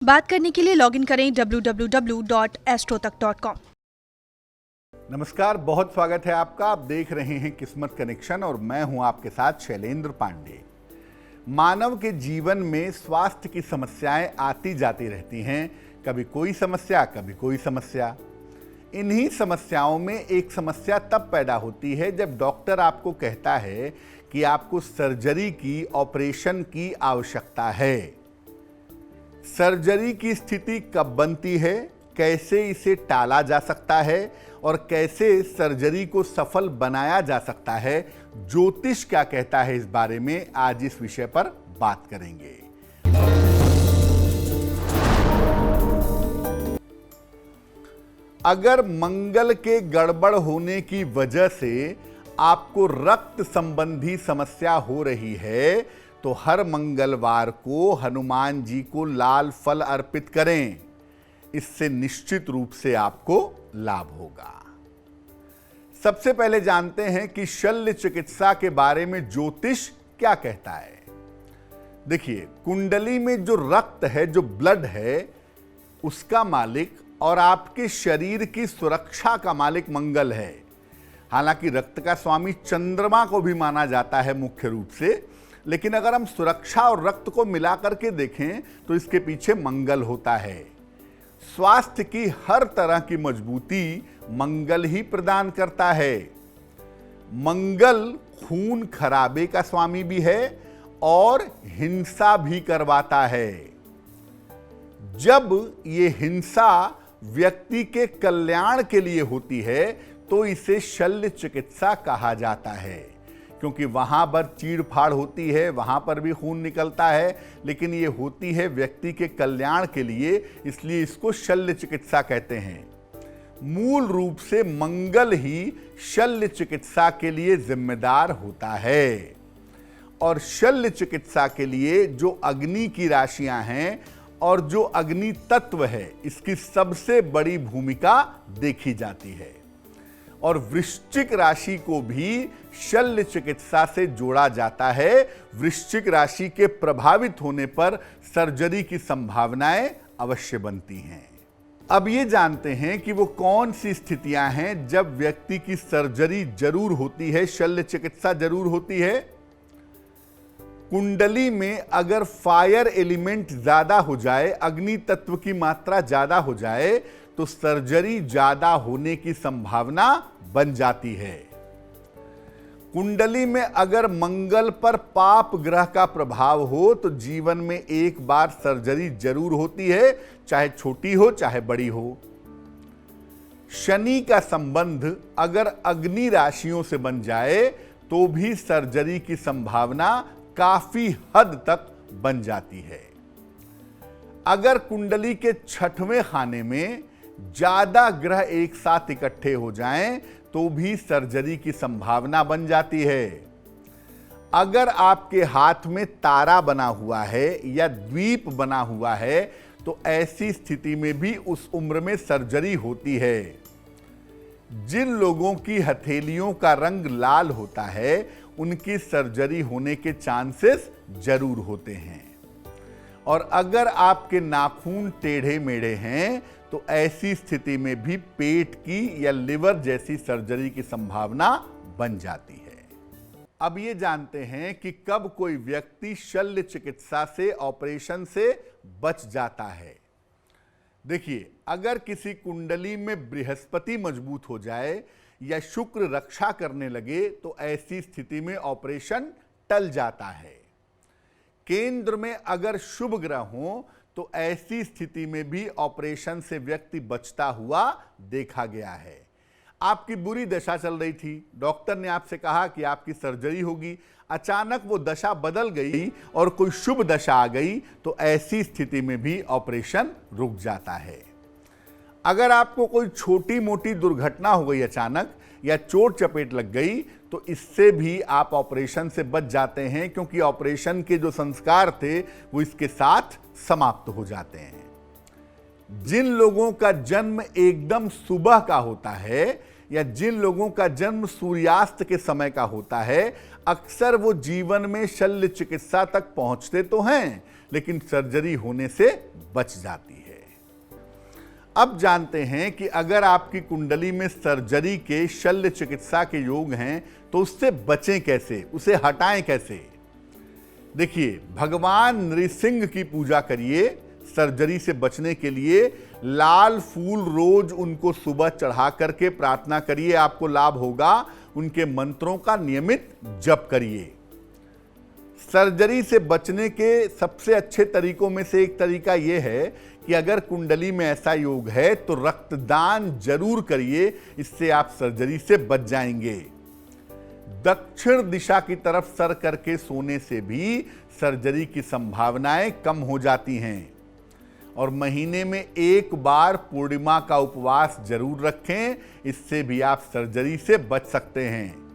बात करने के लिए लॉगिन करें www.astrotak.com। नमस्कार, बहुत स्वागत है आपका। आप देख रहे हैं किस्मत कनेक्शन और मैं हूं आपके साथ शैलेंद्र पांडे। मानव के जीवन में स्वास्थ्य की समस्याएं आती जाती रहती हैं, कभी कोई समस्या कभी कोई समस्या। इन्हीं समस्याओं में एक समस्या तब पैदा होती है जब डॉक्टर आपको कहता है कि आपको सर्जरी की, ऑपरेशन की आवश्यकता है। सर्जरी की स्थिति कब बनती है, कैसे इसे टाला जा सकता है और कैसे सर्जरी को सफल बनाया जा सकता है, ज्योतिष क्या कहता है, इस बारे में आज इस विषय पर बात करेंगे। अगर मंगल के गड़बड़ होने की वजह से आपको रक्त संबंधी समस्या हो रही है तो हर मंगलवार को हनुमान जी को लाल फल अर्पित करें। इससे निश्चित रूप से आपको लाभ होगा। सबसे पहले जानते हैं कि शल्य चिकित्सा के बारे में ज्योतिष क्या कहता है। देखिए, कुंडली में जो रक्त है, जो ब्लड है, उसका मालिक और आपके शरीर की सुरक्षा का मालिक मंगल है। हालांकि रक्त का स्वामी चंद्रमा को भी माना जाता है मुख्य रूप से, लेकिन अगर हम सुरक्षा और रक्त को मिलाकर के देखें तो इसके पीछे मंगल होता है। स्वास्थ्य की हर तरह की मजबूती मंगल ही प्रदान करता है। मंगल खून खराबे का स्वामी भी है और हिंसा भी करवाता है। जब ये हिंसा व्यक्ति के कल्याण के लिए होती है तो इसे शल्य चिकित्सा कहा जाता है, क्योंकि वहां पर चीड़-फाड़ होती है, वहां पर भी खून निकलता है, लेकिन ये होती है व्यक्ति के कल्याण के लिए, इसलिए इसको शल्य चिकित्सा कहते हैं। मूल रूप से मंगल ही शल्य चिकित्सा के लिए जिम्मेदार होता है। और शल्य चिकित्सा के लिए जो अग्नि की राशियां हैं और जो अग्नि तत्व है, इसकी सबसे बड़ी भूमिका देखी जाती है। और वृश्चिक राशि को भी शल्य चिकित्सा से जोड़ा जाता है। वृश्चिक राशि के प्रभावित होने पर सर्जरी की संभावनाएं अवश्य बनती हैं। अब ये जानते हैं कि वो कौन सी स्थितियां हैं जब व्यक्ति की सर्जरी जरूर होती है, शल्य चिकित्सा जरूर होती है। कुंडली में अगर फायर एलिमेंट ज्यादा हो जाए, अग्नि तत्व की मात्रा ज्यादा हो जाए, तो सर्जरी ज्यादा होने की संभावना बन जाती है। कुंडली में अगर मंगल पर पाप ग्रह का प्रभाव हो तो जीवन में एक बार सर्जरी जरूर होती है, चाहे छोटी हो चाहे बड़ी हो। शनि का संबंध अगर अग्नि राशियों से बन जाए तो भी सर्जरी की संभावना काफी हद तक बन जाती है। अगर कुंडली के छठवें खाने में ज्यादा ग्रह एक साथ इकट्ठे हो जाएं तो भी सर्जरी की संभावना बन जाती है। अगर आपके हाथ में तारा बना हुआ है या द्वीप बना हुआ है तो ऐसी स्थिति में भी उस उम्र में सर्जरी होती है। जिन लोगों की हथेलियों का रंग लाल होता है उनकी सर्जरी होने के चांसेस जरूर होते हैं। और अगर आपके नाखून टेढ़े मेढ़े हैं तो ऐसी स्थिति में भी पेट की या लिवर जैसी सर्जरी की संभावना बन जाती है। अब ये जानते हैं कि कब कोई व्यक्ति शल्य चिकित्सा से, ऑपरेशन से बच जाता है। देखिए, अगर किसी कुंडली में बृहस्पति मजबूत हो जाए या शुक्र रक्षा करने लगे तो ऐसी स्थिति में ऑपरेशन टल जाता है। केंद्र में अगर शुभ ग्रह हो तो ऐसी स्थिति में भी ऑपरेशन से व्यक्ति बचता हुआ देखा गया है। आपकी बुरी दशा चल रही थी, डॉक्टर ने आपसे कहा कि आपकी सर्जरी होगी, अचानक वो दशा बदल गई और कोई शुभ दशा आ गई तो ऐसी स्थिति में भी ऑपरेशन रुक जाता है। अगर आपको कोई छोटी मोटी दुर्घटना हो गई अचानक या चोट चपेट लग गई तो इससे भी आप ऑपरेशन से बच जाते हैं, क्योंकि ऑपरेशन के जो संस्कार थे वो इसके साथ समाप्त हो जाते हैं। जिन लोगों का जन्म एकदम सुबह का होता है या जिन लोगों का जन्म सूर्यास्त के समय का होता है, अक्सर वो जीवन में शल्य चिकित्सा तक पहुंचते तो हैं, लेकिन सर्जरी होने से बच जाती है। अब जानते हैं कि अगर आपकी कुंडली में सर्जरी के शल्य चिकित्सा के योग हैं तो उससे बचें कैसे, उसे हटाएं कैसे। देखिए, भगवान नृसिंह की पूजा करिए। सर्जरी से बचने के लिए लाल फूल रोज उनको सुबह चढ़ा करके प्रार्थना करिए, आपको लाभ होगा। उनके मंत्रों का नियमित जप करिए। सर्जरी से बचने के सबसे अच्छे तरीकों में से एक तरीका यह है कि अगर कुंडली में ऐसा योग है तो रक्तदान जरूर करिए, इससे आप सर्जरी से बच जाएंगे। दक्षिण दिशा की तरफ सर करके सोने से भी सर्जरी की संभावनाएं कम हो जाती हैं। और महीने में एक बार पूर्णिमा का उपवास जरूर रखें, इससे भी आप सर्जरी से बच सकते हैं।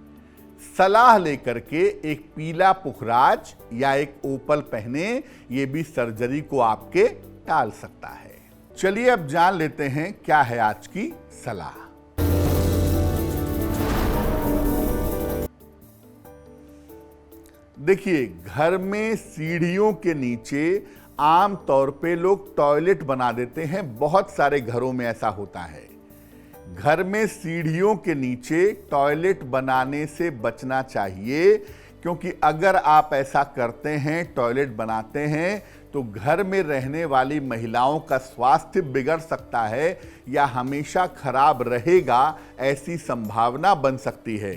सलाह लेकर के एक पीला पुखराज या एक ओपल पहने, ये भी सर्जरी को आपके टाल सकता है। चलिए अब जान लेते हैं क्या है आज की सलाह। देखिए, घर में सीढ़ियों के नीचे आम तौर पे लोग टॉयलेट बना देते हैं। बहुत सारे घरों में ऐसा होता है। घर में सीढ़ियों के नीचे टॉयलेट बनाने से बचना चाहिए, क्योंकि अगर आप ऐसा करते हैं, टॉयलेट बनाते हैं, तो घर में रहने वाली महिलाओं का स्वास्थ्य बिगड़ सकता है या हमेशा खराब रहेगा, ऐसी संभावना बन सकती है।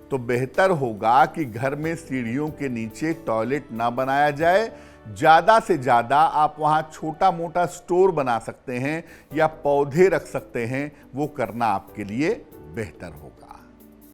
तो बेहतर होगा कि घर में सीढ़ियों के नीचे टॉयलेट ना बनाया जाए। ज़्यादा से ज़्यादा आप वहाँ छोटा मोटा स्टोर बना सकते हैं या पौधे रख सकते हैं, वो करना आपके लिए बेहतर होगा।